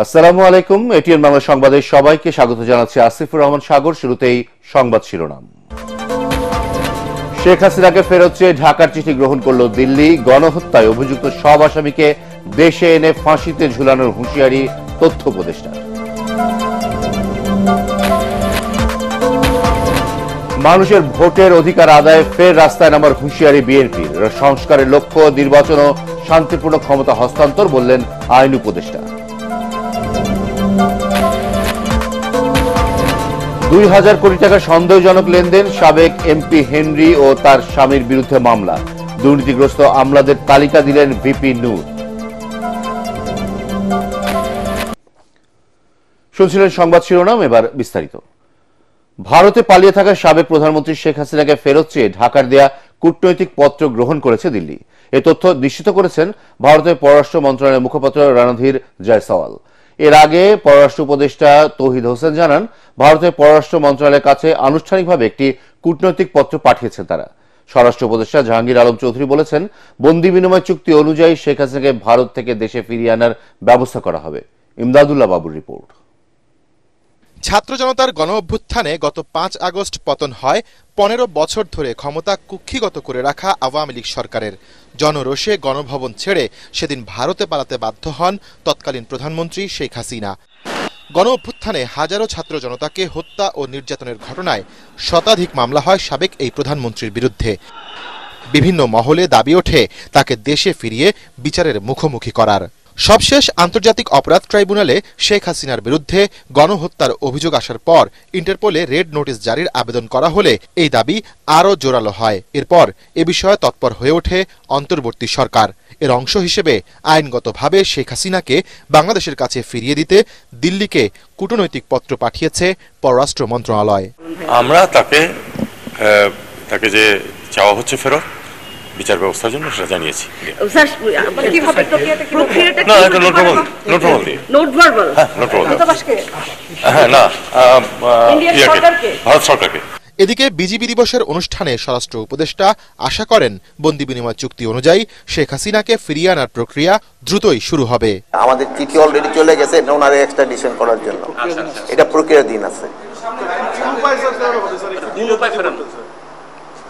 আসসালামু আলাইকুম। এটিএন বাংলা সংবাদে সবাইকে স্বাগত জানাচ্ছি আসিফুর রহমান সাগর। শুরুতেই সংবাদ শিরোনাম। শেখ হাসিনাকে ফেরত চেয়ে ঢাকার চিঠি গ্রহণ করল দিল্লি। গণহত্যায় অভিযুক্ত সব আসামিকে দেশে এনে ফাঁসিতে ঝুলানোর হুঁশিয়ারি তথ্য উপদেষ্টার। মানুষের ভোটের অধিকার আদায়ে ফের রাস্তায় নামার হুঁশিয়ারি বিএনপির। সংস্কারের লক্ষ্য নির্বাচন ও শান্তিপূর্ণ ক্ষমতা হস্তান্তর বললেন আইন উপদেষ্টা। ২,০০০ কোটি টাকা সন্দেহজনক লেনদেন, সাবেক এমপি হেনরি ও তার স্বামীর বিরুদ্ধে মামলা। দুর্নীতিগ্রস্ত আমলাদের তালিকা দিলেন ভিপি নূর। শুনছিলেন সংবাদ শিরোনাম, এবার বিস্তারিত। ভারতে পালিয়ে থাকা সাবেক প্রধানমন্ত্রী শেখ হাসিনাকে ফেরত চেয়ে ঢাকার দেয়া কূটনৈতিক পত্র গ্রহণ করেছে দিল্লি। এ তথ্য নিশ্চিত করেছেন ভারতের পররাষ্ট্র মন্ত্রণালয়ের মুখপাত্র রণধীর জয়সওয়াল। এর আগে পররাষ্ট্র উপদেষ্টা তৌহিদ হোসেন জানান, ভারতের পররাষ্ট্র মন্ত্রণালয়ের কাছে আনুষ্ঠানিকভাবে একটি কূটনৈতিক পত্র পাঠিয়েছেন তারা। স্বরাষ্ট্র উপদেষ্টা জাহাঙ্গীর আলম চৌধুরী বলেছেন, বন্দি বিনিময় চুক্তি অনুযায়ী শেখ হাসিনাকে ভারত থেকে দেশে ফিরিয়ে আনার ব্যবস্থা করা হবে। ইমদাদুল্লাহ বাবুর রিপোর্ট। ছাত্র জনতার গণ অভ্যুত্থানে গত ৫ আগস্ট পতন হয় ১৫ বছর ধরে ক্ষমতা কুক্ষিগত করে রাখা আওয়ামী লীগ সরকারের। জনরোষে গণভবন ছেড়ে সেদিন ভারতে পালাতে বাধ্য হন তৎকালীন প্রধানমন্ত্রী শেখ হাসিনা। গণ অভ্যুত্থানে হাজারো ছাত্র জনতাকে হত্যা ও নির্যাতনের ঘটনায় শতাধিক মামলা হয় সাবেক এই প্রধানমন্ত্রীর বিরুদ্ধে। বিভিন্ন মহলে দাবি ওঠে তাকে দেশে ফিরিয়ে বিচারের মুখোমুখি করার। সবশেষ আন্তর্জাতিক অপরাধ ট্রাইব্যুনালে শেখ হাসিনার বিরুদ্ধে গণহত্যার অভিযোগ আসার পর ইন্টারপোলে রেড নোটিশ জারির আবেদন করা হলে এই দাবি আরও জোরালো হয়। এরপর এ বিষয়ে তৎপর হয়ে ওঠে অন্তর্বর্তী সরকার। এর অংশ হিসেবে আইনগতভাবে শেখ হাসিনাকে বাংলাদেশের কাছে ফিরিয়ে দিতে দিল্লিকে কূটনৈতিক পত্র পাঠিয়েছে পররাষ্ট্র মন্ত্রণালয়। আমরা তাকে যে চাওয়া হচ্ছে ফেরত বিচার ব্যবস্থার জন্য সেটা জানিয়েছি। ভারত সরকারকে। এদিকে বিজিবি দিবসের অনুষ্ঠানে স্বরাষ্ট্র উপদেষ্টা আশা করেন, বন্দি বিনিময় চুক্তি অনুযায়ী শেখ হাসিনাকে ফিরিয়ে আনার প্রক্রিয়া দ্রুতই শুরু হবে। আমাদের চিঠি অলরেডি চলে গেছে ওনার এক্সট্রাডিশন করার জন্য, এটা প্রক্রিয়াধীন আছে।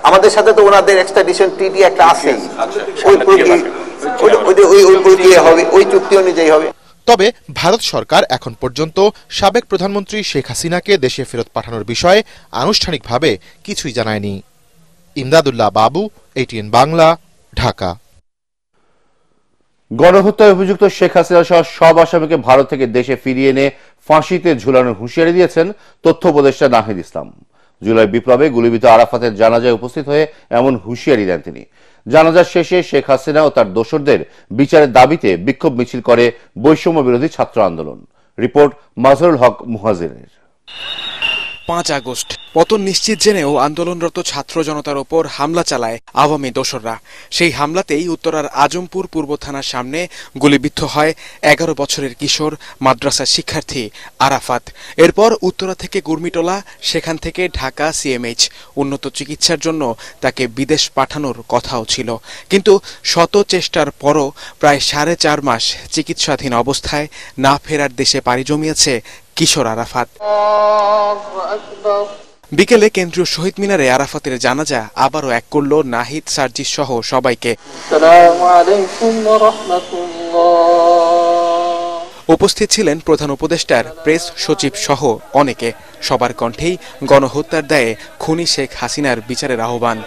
আমাদের সাথে তো ওনাদের এক্সট্রাডিশন ট্রিটি একটা আছেই, ওই প্রক্রিয়া হবে, ওই চুক্তি অনুযায়ী হবে। তবে ভারত সরকার এখন পর্যন্ত সাবেক প্রধানমন্ত্রী শেখ হাসিনাকে দেশে ফেরত পাঠানোর বিষয়ে আনুষ্ঠানিকভাবে কিছুই জানায়নি। ইমদাদুল্লাহ বাবু, এটিএন বাংলা, ঢাকা। গণহত্যায় অভিযুক্ত শেখ হাসিনা সহ সব আসামিকে ভারত থেকে দেশে ফিরিয়ে এনে ফাঁসিতে ঝুলানোর হুঁশিয়ারি দিয়েছেন তথ্য উপদেষ্টা নাহিদ ইসলাম। জুলাই বিপ্লবে গুলিবিদ্ধ আরাফাতের জানাজায় উপস্থিত হয়ে এমন হুঁশিয়ারি দেন তিনি। জানাজার শেষে শেখ হাসিনা ও তার দোসরদের বিচারের দাবিতে বিক্ষোভ মিছিল করে বৈষম্য বিরোধী ছাত্র আন্দোলন। রিপোর্ট মাজহারুল হক মুহাজিরের। ৫ আগস্ট পতন নিশ্চিত জেনেও আন্দোলনরত ছাত্র জনতার ওপর হামলা চালায় আওয়ামী দোসররা। সেই হামলাতেই উত্তরার আজমপুর পূর্ব থানার সামনে গুলিবিদ্ধ হয় ১১ বছরের কিশোর মাদ্রাসা শিক্ষার্থী আরাফাত। এরপর উত্তরা থেকে গুরমিটোলা, সেখান থেকে ঢাকা সিএমএইচ। উন্নত চিকিৎসার জন্য তাকে বিদেশ পাঠানোর কথাও ছিল, কিন্তু শত চেষ্টার পরও প্রায় ৪.৫ মাস চিকিৎসাধীন অবস্থায় না ফেরার দেশে পাড়ি জমিয়েছে কিশোর আরাফাত। বিকেলে কেন্দ্রীয় শহীদ মিনারে আরাফাতের জানাজা আবারও এক করল নাহিদ, সার্জিস সহ সবাইকে। উপস্থিত ছিলেন প্রধান উপদেষ্টার প্রেস সচিব সহ অনেকে। সবার কণ্ঠেই গণহত্যার দায়ে খুনি শেখ হাসিনার বিচারের আহ্বান।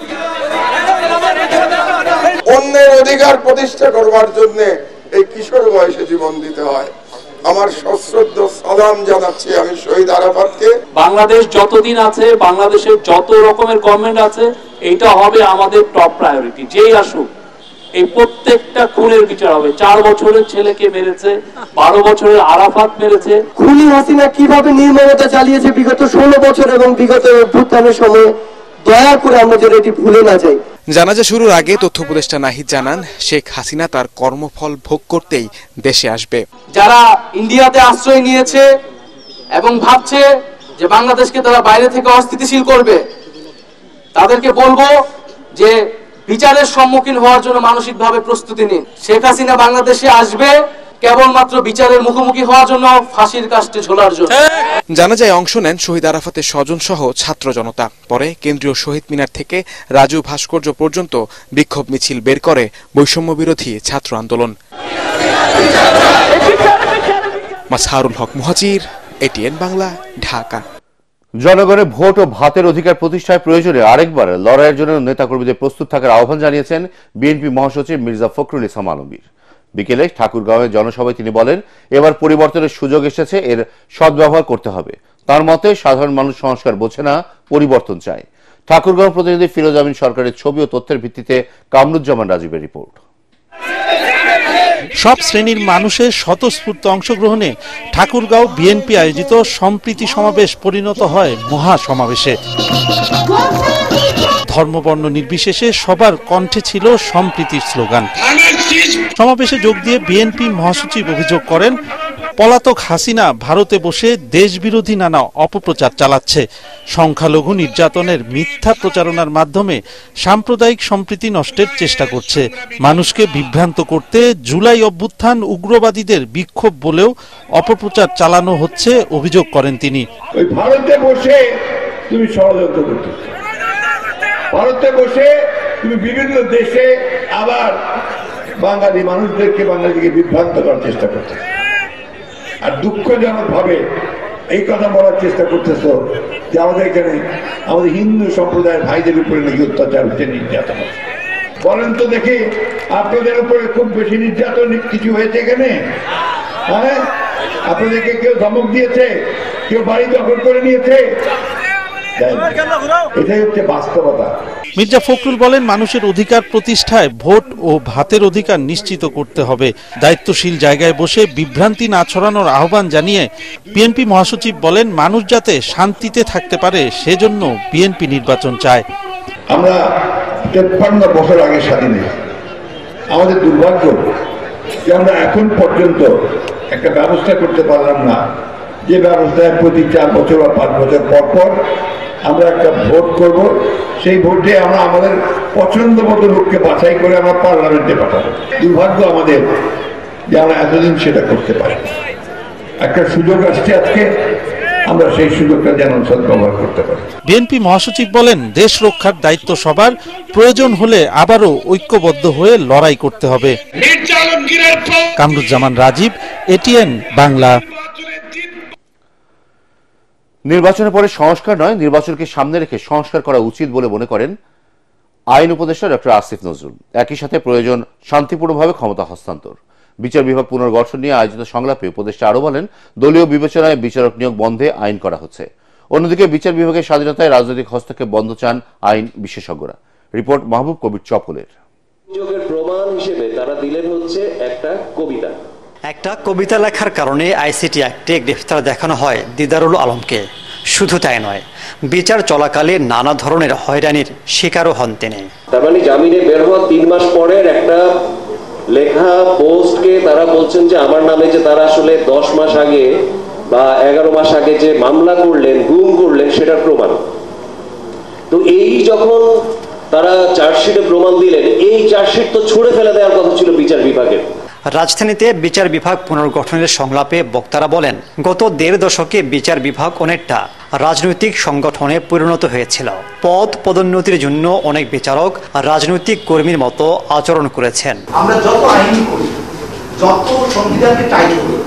অন্যের অধিকার প্রতিষ্ঠা করবার জন্য এই কিশোর বয়সে জীবন দিতে হয়। আমার সশ্রদ্ধ সালাম জানাচ্ছি আমি শহীদ আরাফাতকে। বাংলাদেশ যতদিন আছে, বাংলাদেশের যত রকমের গভর্নমেন্ট আছে, এটা হবে আমাদের টপ প্রায়োরিটি। যেই আসুক, এই প্রত্যেকটা খুনের বিচার হবে। 4 বছরের ছেলেকে মেরেছে, 12 বছরের আরাফাত মেরেছে। খুনি হাসিনা কিভাবে নির্মমতা চালিয়েছে বিগত 16 বছর এবং বিগত অভ্যুত্থানের সময়, দয়া করে আমরা যেন এটি ভুলে না যাই। জানাজা শুরুর আগে তথ্য উপদেষ্টা নাহিদ জানান, শেখ হাসিনা তার কর্মফল ভোগ করতেই দেশে আসবে। যারা ইন্ডিয়াতে আশ্রয় নিয়েছে এবং ভাবছে যে বাংলাদেশকে তারা বাইরে থেকে অস্থিতিশীল করবে, তাদেরকে বলবো যে বিচারের সম্মুখীন হওয়ার জন্য মানসিকভাবে প্রস্তুতি নিন। শেখ হাসিনা বাংলাদেশে আসবে, কেবলমাত্র বিচারের মুখোমুখি হওয়ার জন্য, ফাঁসির কাস্টে ঝোলার জন্য। জানাজায় অংশ নেন শহীদ আরাফাতের স্বজন সহ ছাত্র জনতা। পরে কেন্দ্রীয় শহীদ মিনার থেকে রাজু ভাস্কর্য পর্যন্ত বিক্ষোভ মিছিল বের করে বৈষম্য বিরোধী ছাত্র আন্দোলন। মাসহারুল হক মুহাজির, এটিএন বাংলা, ঢাকা। জনগণের ভোট ও ভাতের অধিকার প্রতিষ্ঠায় প্রয়োজনে আরেকবার লড়াইয়ের জন্য নেতাকর্মীদের প্রস্তুত থাকার আহ্বান জানিয়েছেন বিএনপি মহাসচিব মির্জা ফখরুল ইসলাম আলমগীর। বিকেলে ঠাকুরগাঁওয়ে জনসভায় তিনি বলেন, এবার পরিবর্তনের সুযোগ এসেছে, এর সদ্ব্যবহার করতে হবে। তার মতে সাধারণ মানুষ সংস্কার বোঝে না, পরিবর্তন চায়। ঠাকুরগাঁও প্রতিনিধি ফিরোজ আমিন সরকারের ছবি ও তথ্যের ভিত্তিতে কামরুজ্জামান রাজীবের রিপোর্ট। সব শ্রেণীর মানুষের স্বতঃস্ফূর্ত অংশগ্রহণে ঠাকুরগাঁও বিএনপি আয়োজিত সম্প্রীতি সমাবেশ পরিণত হয় মহা সমাবেশে। ধর্মবর্ণ নির্বিশেষে সবার কণ্ঠে ছিল সম্প্রীতির স্লোগান। সমাবেশে যোগ দিয়ে বিএনপি মহাসচিব অভিযোগ করেন, পলাতক হাসিনা ভারতে বসে দেশবিরোধী নানা অপপ্রচার চালাচ্ছে। সংখ্যালঘু নির্যাতনের মিথ্যা প্রচারণার মাধ্যমে সাম্প্রদায়িক সম্প্রীতি নষ্টের চেষ্টা করছে। মানুষকে বিভ্রান্ত করতে জুলাই অভ্যুত্থান উগ্রবাদীদের বিক্ষোভ বলেও অপপ্রচার চালানো হচ্ছে অভিযোগ করেন তিনি। ভারতে বসে তুমি ষড়যন্ত্র করতেছ, ভারতে বসে তুমি বিভিন্ন দেশে আবার বাঙালি মানুষদেরকে, বাঙালিকে বিভ্রান্ত করার চেষ্টা করতেছ। আর দুঃখজনক ভাবে এই কথা বলার চেষ্টা করতেছ যে আমাদের এখানে আমাদের হিন্দু সম্প্রদায়ের ভাইদের উপরে নাকি অত্যাচার হচ্ছে, নির্যাতন হচ্ছে। বলেন তো দেখি, আপনাদের উপরে খুব বেশি নির্যাতন কিছু হয়েছে এখানে? হ্যাঁ, আপনাদেরকে কেউ ধমক দিয়েছে, কেউ বাড়ি দখল করে নিয়েছে? এটাই হচ্ছে বাস্তবতা। মির্জা ফখরুল বলেন, মানুষের অধিকার প্রতিষ্ঠায় ভোট ও ভাতের অধিকার নিশ্চিত করতে হবে। দায়িত্বশীল জায়গায় বসে বিভ্রান্তি না ছড়ানোর আহ্বান জানিয়ে বিএনপি মহাসচিব বলেন, মানুষ যাতে শান্তিতে থাকতে পারে সেজন্য বিএনপি নির্বাচন চায়। আমরা 53 বছর আগে স্বাধীন হয়েছি। আমাদের দুর্ভাগ্য যে আমরা এখন পর্যন্ত একটা ব্যবস্থা করতে পারলাম না, যে ব্যবস্থায় প্রতি 4 বছর বা 5 বছর পর পর আমরা একটা ভোট করব। সেই ভোটে আমরা আমাদের পছন্দ মতো লোককে বাছাই করে আমরা পার্লামেন্টে পাঠাবো। দুর্ভাগ্য আমাদের যে আমরা এতদিন সেটা করতে পারি। একটা সুযোগ আসছে আজকে, আমরা সেই সুযোগটা যেন সদ্ব্যবহার করতে পারি। বিএনপি মহাসচিব বলেন, দেশ রক্ষার দায়িত্ব সবার, প্রয়োজন হলে আবারও ঐক্যবদ্ধ হয়ে লড়াই করতে হবে। কামরুজ্জামান রাজীব, এটিএন বাংলা। নির্বাচনের পরে সংস্কার নয়, নির্বাচনকে সামনে রেখে সংস্কার করা উচিত বলে মনে করেন আইন উপদেষ্টা ডক্টর আসিফ নজরুল। একই সাথে প্রয়োজন শান্তিপূর্ণভাবে ক্ষমতা হস্তান্তর। বিচার বিভাগ পুনর্গঠন নিয়ে আয়োজিত সংলাপে উপদেষ্টা আরও বলেন, দলীয় বিবেচনায় বিচারক নিয়োগ বন্ধে আইন করা হচ্ছে। অন্যদিকে বিচার বিভাগের স্বাধীনতায় রাজনৈতিক হস্তক্ষেপ বন্ধ চান আইন বিশেষজ্ঞরা। রিপোর্ট মাহবুব কবির চপলের। প্রমাণ হিসেবে তারা দিলেন হচ্ছে একটা কবিতা লেখার কারণে আইসিটি অ্যাক্টে গ্রেফতার দেখানো হয় দিদারুল আলমকে। শুধু তাই নয়, বিচার চলাকালে নানা ধরনের হয়রানির শিকারও হন তিনি। তার মানে জামিনে বের হওয়া 3 মাস পরের একটা লেখা পোস্টকে তারা বলছেন যে আমার নামে যে তারা আসলে 10 মাস আগে বা 11 মাস আগে যে মামলা করলেন, গুম করলেন, সেটার প্রমাণ। তো এই যখন তারা চার্জশিটে প্রমাণ দিলেন, এই চার্জশিট তো ছুঁড়ে ফেলে দেওয়ার কথা ছিল বিচার বিভাগের। রাজধানীতে বিচার বিভাগ পুনর্গঠনের সংলাপে বক্তারা বলেন, গত 1.5 দশকে বিচার বিভাগ অনেকটা রাজনৈতিক সংগঠনে পরিণত হয়েছিল। পদ পদোন্নতির জন্য অনেক বিচারক রাজনৈতিক কর্মীর মতো আচরণ করেছেন। আমরা যত আইন করি, যত সংবিধানকে টাইট করি,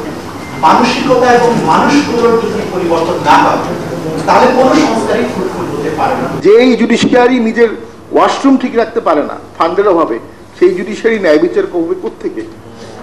মানসিকতা এবং মানুষগুলোর যদি পরিবর্তন না হয়, তাহলে কোনো সংস্কারই ফুলফুল হতে পারে না। যেই জুডিশিয়ারি নিজের ওয়াশরুম ঠিক রাখতে পারে না ফান্ডের অভাবে, সেই জুডিশিয়ারি ন্যায় বিচার করবে কোত্থেকে?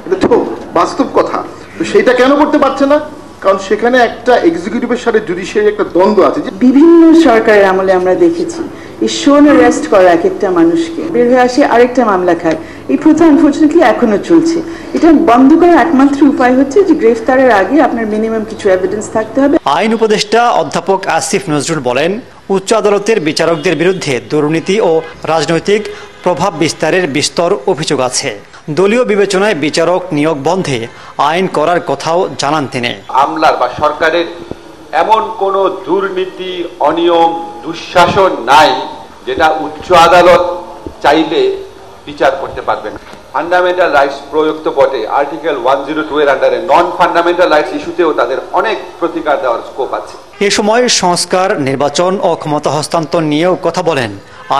এটা তো বাস্তব কথা। তো সেটা কেন করতে পারছে না? কারণ সেখানে একটা এক্সিকিউটিভের সাথে জুডিশিয়ারি একটা দ্বন্দ্ব আছে। বিভিন্ন সরকারের আমলে আমরা দেখেছি এই শোন অ্যারেস্ট করা এক একটা মানুষকে, বের হয়ে আসে আরেকটা মামলা খায়। এই প্রথা আনফর্চুনেটলি এখনো চলছে। এটা বন্ধ করার একমাত্র উপায় হচ্ছে যে গ্রেফতারের আগে আপনার মিনিমাম কিছু এভিডেন্স থাকতে হবে। আইন উপদেষ্টা অধ্যাপক আসিফ নজরুল বলেন, উচ্চ আদালতের বিচারকদের বিরুদ্ধে দুর্নীতি ও রাজনৈতিক প্রভাব বিস্তারের বিস্তর অভিযোগ আছে। দলীয় বিবেচনায় বিচারক নিয়োগ বন্ধে আইন করার কথাও জানান তিনি। আমলার বা সরকারের এমন কোনো দুর্নীতি, অনিয়ম, দুঃশাসন নাই যেটা উচ্চ আদালত চাইলে বিচার করতে পারবে না। ফান্ডামেন্টাল রাইটস প্রয়োগ তো বটে, আর্টিকেল 102 এর আন্ডারে নন ফান্ডামেন্টাল রাইটস ইস্যুতেও তাদের অনেক প্রতিকার দেওয়ার স্কোপ আছে। এ সময় সংস্কার, নির্বাচন ও ক্ষমতা হস্তান্তর নিয়েও কথা বলেন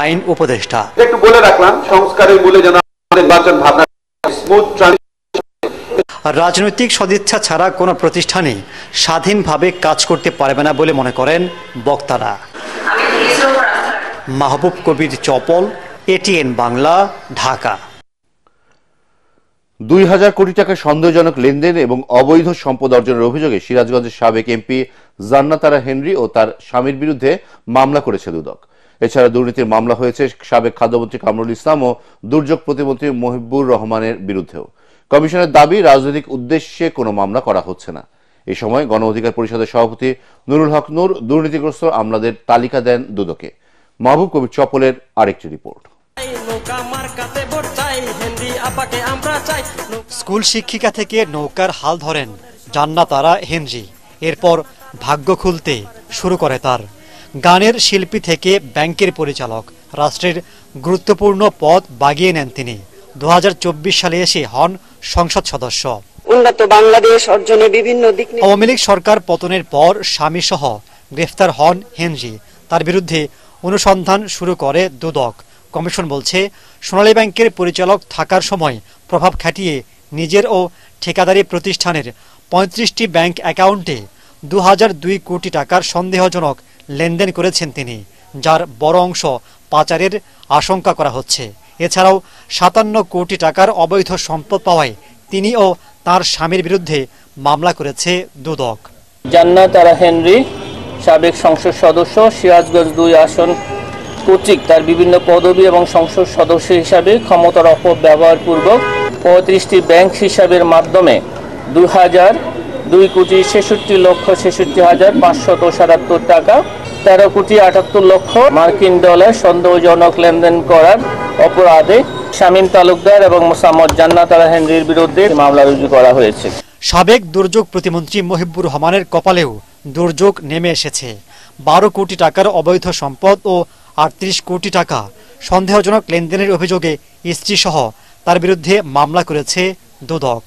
আইন উপদেষ্টা। একটু বলে রাখলাম, সংস্কারের মূলে যেন নির্বাচন ভাবনা স্মুথ রাজনৈতিক সদিচ্ছা ছাড়া কোনো প্রতিষ্ঠানই স্বাধীনভাবে কাজ করতে পারবে না বলে মনে করেন বক্তারা। মাহবুব কবির চপল, এটিএন বাংলা, ঢাকা। 2000 কোটি টাকা সন্দেহজনক লেনদেন এবং অবৈধ সম্পদ অর্জনের অভিযোগে সিরাজগঞ্জের সাবেক এমপি জান্নাত আরা হেনরি ও তার স্বামীর বিরুদ্ধে মামলা করেছে দুদক। এছাড়া দুর্নীতির মামলা হয়েছে সাবেক খাদ্যমন্ত্রী কামরুল ইসলাম ও দুর্যোগ প্রতিমন্ত্রী মহিবুর রহমানের বিরুদ্ধেও। কমিশনের দাবি, রাজনৈতিক উদ্দেশ্যে কোনো মামলা করা হচ্ছে না। এই সময় গণ অধিকার পরিষদের সভাপতি নুরুল হক নূর দুর্নীতিগ্রস্ত আমলাদের তালিকা দেন দুদকে। মাহবুব কবির চপলের আরেকটি রিপোর্ট। স্কুল শিক্ষিকা থেকে নৌকার হাল ধরেন জান্নাত আরা হেনরি। এরপর ভাগ্য খুলতে শুরু করে তার। গানের শিল্পী থেকে ব্যাংকের পরিচালক, রাষ্ট্রের গুরুত্বপূর্ণ পদ বাগিয়ে নেন তিনি। 2024 সালে এসে হন সংসদ সদস্য। উন্নত বাংলাদেশ অর্জনে বিভিন্ন দিক। আওয়ামী লীগ সরকার পতনের পর স্বামী সহ গ্রেফতার হন হেনরি। তার বিরুদ্ধে অনুসন্ধান শুরু করে দুদক। কমিশন বলছে, সোনালী ব্যাংকের পরিচালক থাকার সময় প্রভাব খাটিয়ে নিজের ও ঠিকাদারি প্রতিষ্ঠানের 35টি ব্যাংক অ্যাকাউন্টে 2002 কোটি টাকার সন্দেহজনক লেনদেন করেছেন তিনি, যার বড় অংশ পাচারের আশঙ্কা করা হচ্ছে। এছাড়াও 57 কোটি টাকার অবৈধ সম্পদ পাওয়ায় তিনি ও তার স্বামীর বিরুদ্ধে মামলা করেছে দুদক। জান্নাত আরা হেনরি, সাবেক সংসদ সদস্য, সিরাজগঞ্জ 2 আসন কর্তৃক তার বিভিন্ন পদবি এবং সংসদ সদস্য হিসাবে ক্ষমতার অপব্যবহার পূর্বক 35টি ব্যাংক হিসাবের মাধ্যমে 2,2,66,66,577 টাকা, 13,78,00,000 মার্কিন ডলার সন্দেহজনক লেনদেন করার অপরাধে শামীম তালুকদার এবং মোসাম্মদ জান্নাত আরা হেনরির বিরুদ্ধে মামলা রুজু করা হয়েছে। সাবেক দুর্যোগ প্রতিমন্ত্রী মহিবুর রহমানের কপালেও দুর্যোগ নেমে এসেছে। 12 কোটি টাকার অবৈধ সম্পদ ও 38 কোটি টাকা সন্দেহজনক লেনদেনের অভিযোগে স্ত্রী সহ তার বিরুদ্ধে মামলা করেছে দুদক।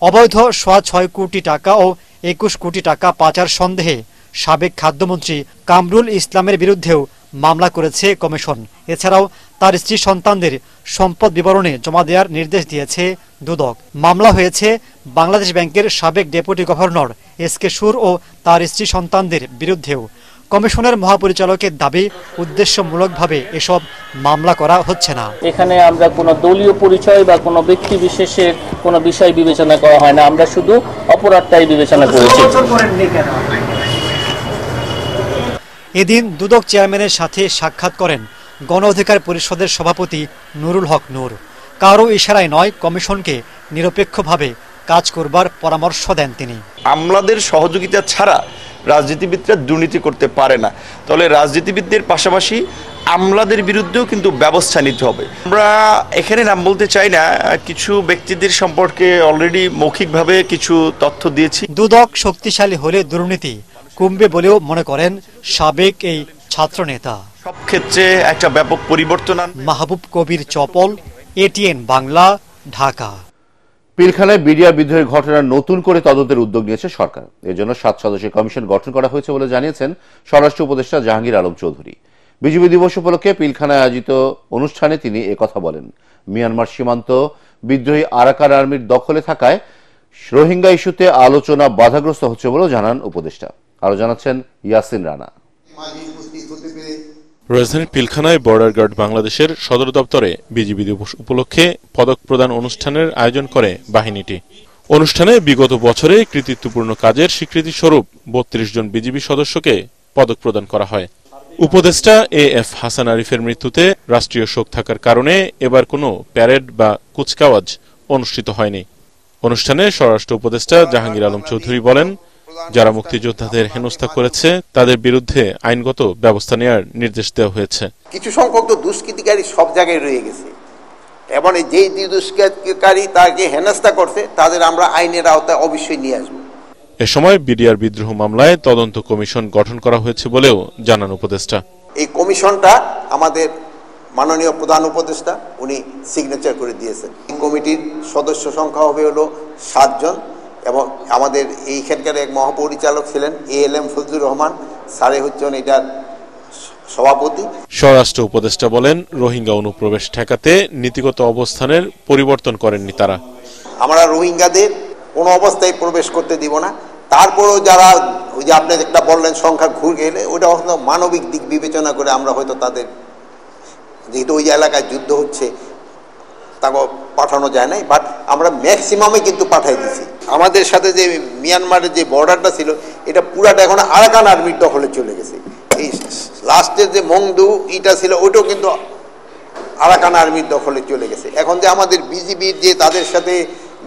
অবৈধ 6 কোটি টাকা ও 21 কোটি টাকা পাচার সন্দেহে সাবেক খাদ্যমন্ত্রী কামরুল ইসলামের বিরুদ্ধেও মামলা করেছে কমিশন। এছাড়াও তার স্ত্রী সন্তানদের সম্পদ বিবরণী জমা দেওয়ার নির্দেশ দিয়েছে দুদক। মামলা হয়েছে বাংলাদেশ ব্যাংকের সাবেক ডেপুটি গভর্নর এসকে সুর ও তার স্ত্রী সন্তানদের বিরুদ্ধেও। কমিশনের মহাপরিচালকের দাবি, উদ্দেশ্যমূলকভাবে এসব মামলা করা হচ্ছে না। এখানে আমরা কোনো দলীয় পরিচয় বা কোনো ব্যক্তি বিশেষের কোনো বিষয় বিবেচনা করা হয় না, আমরা শুধু অপরাধটাই বিবেচনা করেছি। এদিন দুদক চেয়ারম্যানের সাথে সাক্ষাৎ করেন গণ অধিকার পরিষদের সভাপতি নুরুল হক নূর। কারো ইশারায় নয়, কমিশনকে নিরপেক্ষভাবে কাজ করবার পরামর্শ দেন তিনি। আমলাদের সহযোগিতা ছাড়া রাজনীতিবিদরা দুর্নীতি করতে পারে না। তাহলে রাজনীতিবিদদের পাশাপাশি আমলাদের বিরুদ্ধেও কিন্তু ব্যবস্থা নিতে হবে। আমরা এখানে নাম বলতে চাই না, কিছু ব্যক্তিদের সম্পর্কে অলরেডি মৌখিকভাবে কিছু তথ্য দিয়েছি। দুদক শক্তিশালী হলে দুর্নীতি কমবে বলেও মনে করেন সাবেক এই ছাত্রনেতা। সব ক্ষেত্রে একটা ব্যাপক পরিবর্তন। মাহবুব কবির চপল, এটিএন বাংলা, ঢাকা। পিলখানায় বিডিআর বিদ্রোহের ঘটনা নতুন করে তদন্তের উদ্যোগ নিয়েছে সরকার। এর জন্য 7 সদস্যের কমিশন গঠন করা হয়েছে বলে জানিয়েছেন স্বরাষ্ট্র উপদেষ্টা জাহাঙ্গীর আলম চৌধুরী। বিজিবি দিবস উপলক্ষে পিলখানায় আয়োজিত অনুষ্ঠানে তিনি একথা বলেন। মিয়ানমার সীমান্ত বিদ্রোহী আরাকান আর্মির দখলে থাকায় রোহিঙ্গা ইস্যুতে আলোচনা বাধাগ্রস্ত হচ্ছে বলেও জানান উপদেষ্টা। আরো জানাচ্ছেন ইয়াসিন রানা। রাজধানীর পিলখানায় বর্ডার গার্ড বাংলাদেশের সদর দপ্তরে বিজিবি দিবস উপলক্ষে পদক প্রদান অনুষ্ঠানের আয়োজন করে বাহিনীটি। অনুষ্ঠানে বিগত বছরে কৃতিত্বপূর্ণ কাজের স্বীকৃতি স্বরূপ 32 জন বিজিবি সদস্যকে পদক প্রদান করা হয়। উপদেষ্টা এএফ হাসান আরিফের মৃত্যুতে রাষ্ট্রীয় শোক থাকার কারণে এবার কোনো প্যারেড বা কুচকাওয়াজ অনুষ্ঠিত হয়নি। অনুষ্ঠানে স্বরাষ্ট্র উপদেষ্টা জাহাঙ্গীর আলম চৌধুরী বলেন, যারা মুক্তিযোদ্ধাদের হেনস্থা করেছে তাদের বিরুদ্ধে আইনগত ব্যবস্থা নেওয়ার নির্দেশ দেওয়া হয়েছে। কিছু সংখ্যক তো দুষ্কৃতিকারী সব জায়গায় রয়ে গেছে, এবং যেই দুষ্কৃতিকারী তাকে হেনস্থা করছে তাদের আমরা আইনের আওতায় অবশ্যই নিয়ে আসবো। এ সময় বিডিআর বিদ্রোহ মামলায় তদন্ত কমিশন গঠন করা হয়েছে বলেও জানান উপদেষ্টা। এই কমিশনটা আমাদের মাননীয় প্রধান উপদেষ্টা উনি সিগনেচার করে দিয়েছেন। কমিটির সদস্য সংখ্যা হবে হলো 7 জন এবং আমাদের এইখানকার এক মহাপরিচালক ছিলেন ALM ফজলুর রহমান স্যারে হচ্ছেন এটার সভাপতি। স্বরাষ্ট্র উপদেষ্টা বলেন, রোহিঙ্গা অনুপ্রবেশ ঠেকাতে নীতিগত অবস্থানের পরিবর্তন করেননি তারা। আমরা রোহিঙ্গাদের কোনো অবস্থায় প্রবেশ করতে দিব না। তারপরেও যারা ওই যে আপনি একটা বললেন সংখ্যা ঘুরে গেলে ওটা হয়তো মানবিক দিক বিবেচনা করে আমরা হয়তো তাদের, যেহেতু ওই এলাকায় যুদ্ধ হচ্ছে, তাকে পাঠানো যায় নাই, বাট আমরা ম্যাক্সিমামে কিন্তু পাঠাই দিছি। আমাদের সাথে যে মিয়ানমারের যে বর্ডারটা ছিল এটা পুরাটা এখন আরাকান আর্মির দখলে চলে গেছে। এই লাস্টের যে মংদু ইটা ছিল ওইটাও কিন্তু আরাকান আর্মির দখলে চলে গেছে। এখন যে আমাদের বিজিবির যে তাদের সাথে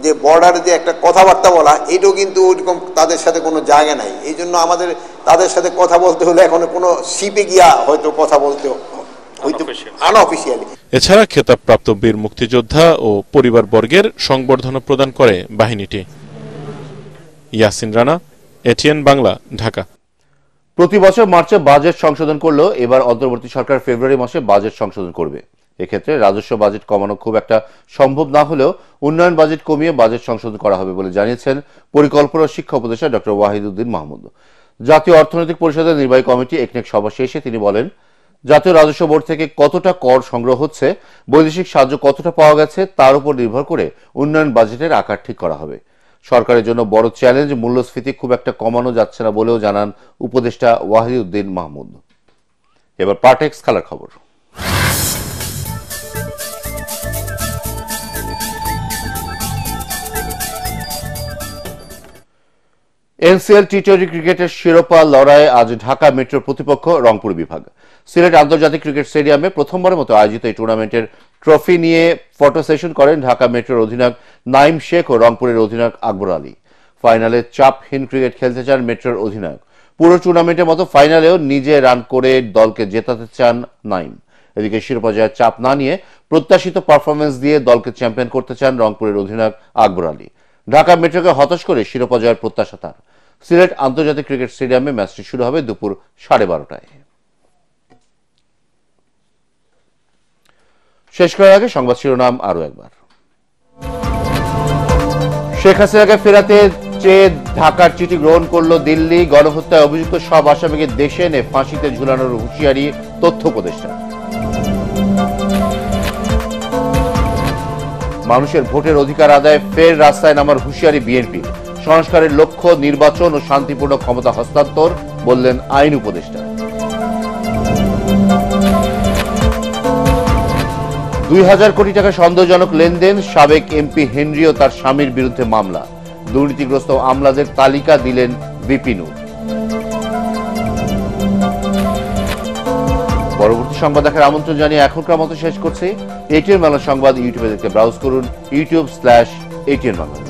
যে বর্ডারে যে একটা কথাবার্তা বলা, এটাও কিন্তু ওইরকম তাদের সাথে কোনো জায়গা নাই। এই জন্য আমাদের তাদের সাথে কথা বলতে হলে এখন কোনো শিপে গিয়া হয়তো কথা বলতে আনঅফিসিয়ালি। এছাড়া খেতাবপ্রাপ্ত বীর মুক্তিযোদ্ধা ও পরিবারবর্গের সংবর্ধনা প্রদান করে বাহিনীটি। ইয়াসিন রানা, ATN বাংলা, ঢাকা। প্রতি বছর মার্চে বাজেট সংশোধন করলেও এবার অন্তর্বর্তী সরকার ফেব্রুয়ারি মাসে বাজেট সংশোধন করবে। এক্ষেত্রে রাজস্ব বাজেট কমানো খুব একটা সম্ভব না হলেও উন্নয়ন বাজেট কমিয়ে বাজেট সংশোধন করা হবে বলে জানিয়েছেন পরিকল্পনা ও শিক্ষা উপদেষ্টা ডক্টর ওয়াহিদুদ্দিন মাহমুদ। জাতীয় অর্থনৈতিক পরিষদের নির্বাহী কমিটি একনেক সভা শেষে তিনি বলেন, জাতীয় রাজস্ব বোর্ড থেকে কতটা কর সংগ্রহ হচ্ছে, বৈদেশিক সাহায্য কতটা পাওয়া গেছে তার উপর নির্ভর করে উন্নয়ন বাজেটের আকার ঠিক করা হবে। সরকারের জন্য বড় চ্যালেঞ্জ মূল্যস্ফীতি খুব একটা কমানো যাচ্ছে না বলেও জানান উপদেষ্টা ওয়াহিদুদ্দিন মাহমুদ। এবার পার্টেক্স খেলার খবর। NCL টি-20 ক্রিকেটের শিরোপা লড়াইয়ে আজ ঢাকা মেট্রোর প্রতিপক্ষ রংপুর বিভাগ। সিলেট আন্তর্জাতিক ক্রিকেট স্টেডিয়ামে প্রথমবারের মতো আয়োজিত এই টুর্নামেন্টের ট্রফি নিয়ে ফটো সেশন করেন ঢাকা মেট্রোর অধিনায়ক নাইম শেখ ও রংপুরের অধিনায়ক আকবর আলী। ফাইনালে চাপহীন ক্রিকেট খেলতে চান মেট্রোর অধিনায়ক। পুরো টুর্নামেন্টের মতো ফাইনালেও নিজে রান করে দলকে জেতাতে চান নাইম। এদিকে শিরোপা জয়ের চাপ না নিয়ে প্রত্যাশিত পারফরমেন্স দিয়ে দলকে চ্যাম্পিয়ন করতে চান রংপুরের অধিনায়ক আকবর আলী। ঢাকা মেট্রোকে হতাশ করে শিরোপা জয়ের প্রত্যাশা তার। সিলেট আন্তর্জাতিক ক্রিকেট স্টেডিয়ামে ম্যাচটি শুরু হবে দুপুর 12:30টায়। শেষ করার আগে সংবাদ শিরোনাম আরো একবার। শেখ হাসিনাকে ফেরাতে চেয়ে ঢাকার চিঠি গ্রহণ করল দিল্লি। গণহত্যায় অভিযুক্ত সব আসামিকে দেশে এনে ফাঁসিতে ঝুলানোর হুঁশিয়ারি তথ্য উপদেষ্টা। মানুষের ভোটের অধিকার আদায়ে ফের রাস্তায় নামার হুঁশিয়ারি বিএনপি। সংস্কারের লক্ষ্য নির্বাচন ও শান্তিপূর্ণ ক্ষমতা হস্তান্তর, বললেন আইন উপদেষ্টা। 2000 কোটি টাকা সন্দেহজনক লেনদেন, সাবেক এমপি হেনরি ও তার স্বামীর বিরুদ্ধে মামলা। দুর্নীতিগ্রস্ত আমলাদের তালিকা দিলেন ভিপি নূর। পরবর্তী সংবাদ দেখার আমন্ত্রণ জানিয়ে এখনকার মতো শেষ করছি। ATN বাংলা সংবাদ ইউটিউবে দেখতে ব্রাউজ করুন youtube/ATN বাংলা।